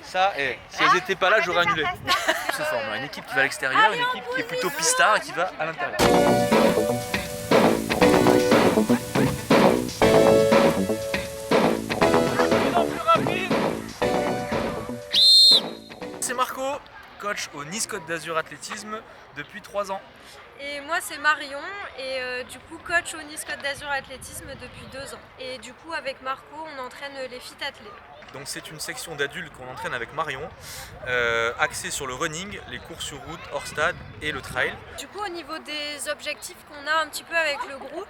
Ça, si elles n'étaient pas là, j'aurais annulé. Se forme une équipe qui va à l'extérieur, une équipe qui est plutôt pistard et qui va à l'intérieur. C'est Marco, coach au Nice Côte d'Azur Athlétisme depuis 3 ans. Et moi c'est Marion et du coup coach au Nice Côte d'Azur Athlétisme depuis 2 ans. Et du coup avec Marco on entraîne les fit athlètes. Donc c'est une section d'adultes qu'on entraîne avec Marion, axée sur le running, les courses sur route, hors stade et le trail. Du coup au niveau des objectifs qu'on a un petit peu avec le groupe,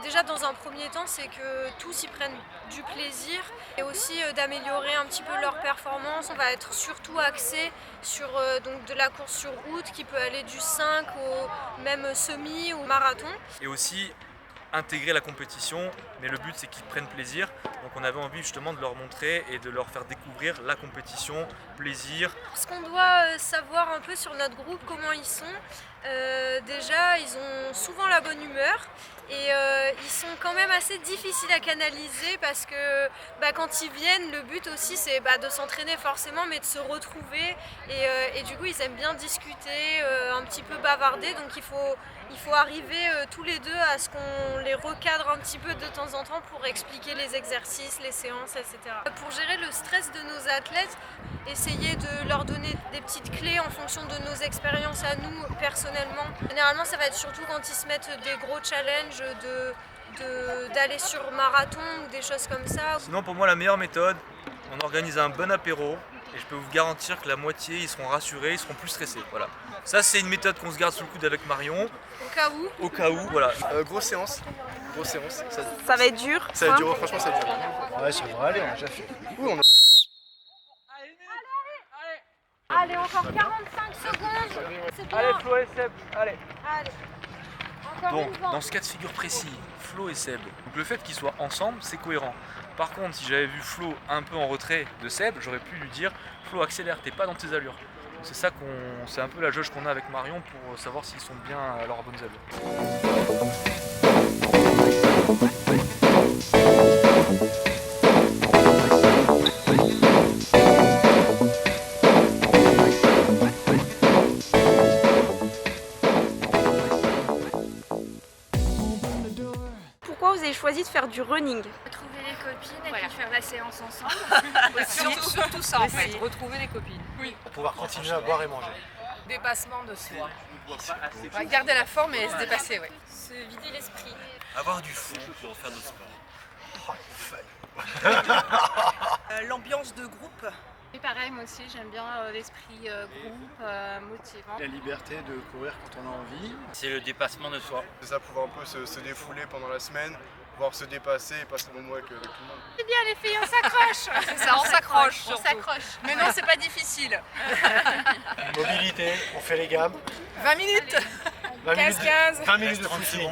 déjà dans un premier temps c'est que tous y prennent du plaisir et aussi d'améliorer un petit peu leur performance. On va être surtout axé sur donc de la course sur route qui peut aller du 5 au même semi ou marathon. Et aussi intégrer la compétition, mais le but c'est qu'ils prennent plaisir. Donc on avait envie justement de leur montrer et de leur faire découvrir la compétition, plaisir. Ce qu'on doit savoir un peu sur notre groupe, comment ils sont, déjà ils ont souvent la bonne humeur et ils sont quand même assez difficiles à canaliser parce que quand ils viennent, le but aussi c'est de s'entraîner forcément mais de se retrouver et du coup ils aiment bien discuter, un petit peu bavarder, donc il faut arriver tous les deux à ce qu'on les recadre un petit peu de temps en temps pour expliquer les exercices, les séances, etc. Pour gérer le stress de nos athlètes, essayer de leur donner des petites clés en fonction de nos expériences à nous personnellement. Généralement ça va être surtout quand ils se mettent des gros challenges d'aller sur marathon ou des choses comme ça. Sinon pour moi la meilleure méthode, on organise un bon apéro et je peux vous garantir que la moitié ils seront rassurés, ils seront plus stressés. Voilà. Ça c'est une méthode qu'on se garde sous le coude avec Marion. Au cas où, voilà. Grosse séance. Ça va être dur. Ça va être dur, franchement ça va être dur. Ouais, ça devrait aller, on a déjà fait. Oui, on a... Allez, encore 45 secondes. C'est bien. Allez Flo et Seb, allez. Encore Donc dans ce cas de figure précis, Flo et Seb, donc le fait qu'ils soient ensemble c'est cohérent. Par contre si j'avais vu Flo un peu en retrait de Seb, j'aurais pu lui dire Flo accélère, t'es pas dans tes allures. C'est ça c'est un peu la jauge qu'on a avec Marion pour savoir s'ils sont bien à leurs bonnes allures. Pourquoi vous avez choisi de faire du running? Retrouver les copines et puis faire la séance ensemble. Surtout ça en fait, retrouver les copines. Oui. Pour pouvoir continuer à boire et manger. Dépassement de soi. Garder la forme et se dépasser, ouais. Se vider l'esprit. Avoir du fond pour faire d'autres sports. L'ambiance de groupe. Et pareil, moi aussi, j'aime bien l'esprit groupe, motivant. La liberté de courir quand on a envie. C'est le dépassement de soi. C'est ça, pouvoir un peu se défouler pendant la semaine, pouvoir se dépasser et passer un bon moment avec tout le monde. C'est bien les filles, on s'accroche. C'est ça, on s'accroche. On s'accroche. Mais non, c'est pas difficile. Mobilité, on fait les gammes. 20 minutes. 15. 20 minutes de footing.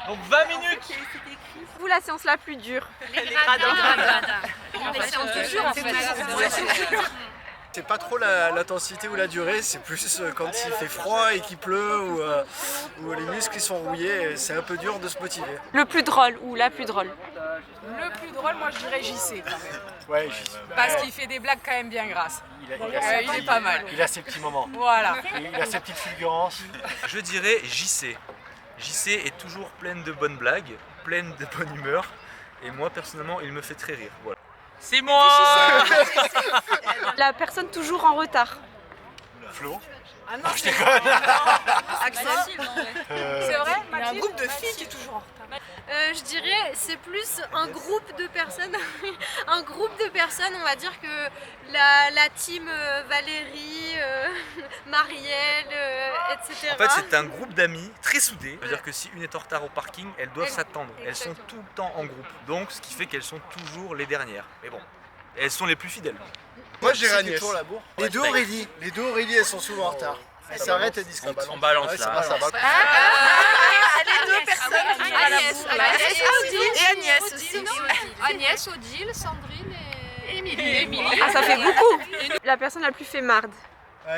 Donc 20 minutes. Vous, la séance la plus dure? Les gradins. Les séances de jour en fait. C'est pas trop l'intensité ou la durée, c'est plus quand il fait froid et qu'il pleut ou les muscles sont rouillés, c'est un peu dur de se motiver. Le plus drôle ou la plus drôle? Le plus drôle, moi je dirais JC quand même. Ouais, Parce qu'il fait des blagues quand même bien grasses. Il Il est pas mal. Il a ses petits moments. Voilà. Il a ses petites fulgurances. Je dirais JC. JC est toujours pleine de bonnes blagues, pleine de bonne humeur. Et moi personnellement il me fait très rire. Voilà. C'est moi. La personne toujours en retard? Flo. Ah non, c'est Axel. C'est vrai, il y a un groupe de filles qui est toujours en retard. Je dirais c'est plus un groupe de personnes, on va dire que la team Valérie, Marielle, etc. En fait c'est un groupe d'amis très soudés. C'est-à-dire que si une est en retard au parking, elles doivent s'attendre. Elles sont tout le temps en groupe. Donc ce qui fait qu'elles sont toujours les dernières. Mais bon, elles sont les plus fidèles. Moi je dirais Agnès. Les deux Aurélie, elles sont souvent en retard. Elles s'arrêtent et disent qu'on On balance Ouais, là. ça va. Les deux personnes qui vont à la bourre. Et Agnès aussi. Agnès, Odile, Sandrine et Émilie. Ah, ça fait beaucoup. La personne la plus fémarde?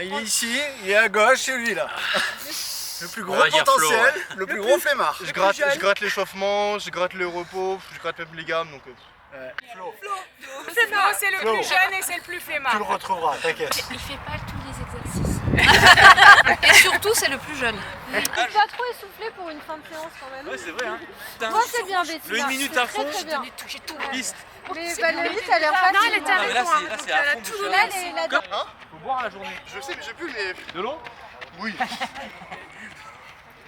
Il est ici, il est à gauche, c'est lui là. Le plus On gros va dire potentiel, Flo, le plus gros flemmard. Je gratte l'échauffement, je gratte le repos, je gratte même les gammes. Donc, Flo. C'est Flo, c'est le Flo. plus jeune et c'est le plus flemmard. Tu le retrouveras, t'inquiète. Il fait pas tous les exercices. Et surtout, c'est le plus jeune. Pas trop essoufflé pour une fin de séance quand même. Ouais, c'est vrai, hein. Putain. Moi c'est bien Betty. Le 1 minute à fond, très bien. J'ai tout liste. Mais Valérie, t'as l'air facile. Non, elle était Non, mais avec là, moi. c'est à fond. Tout là, elle est là-dedans. Faut boire la journée. Je sais, mais j'ai plus les. De l'eau Oui.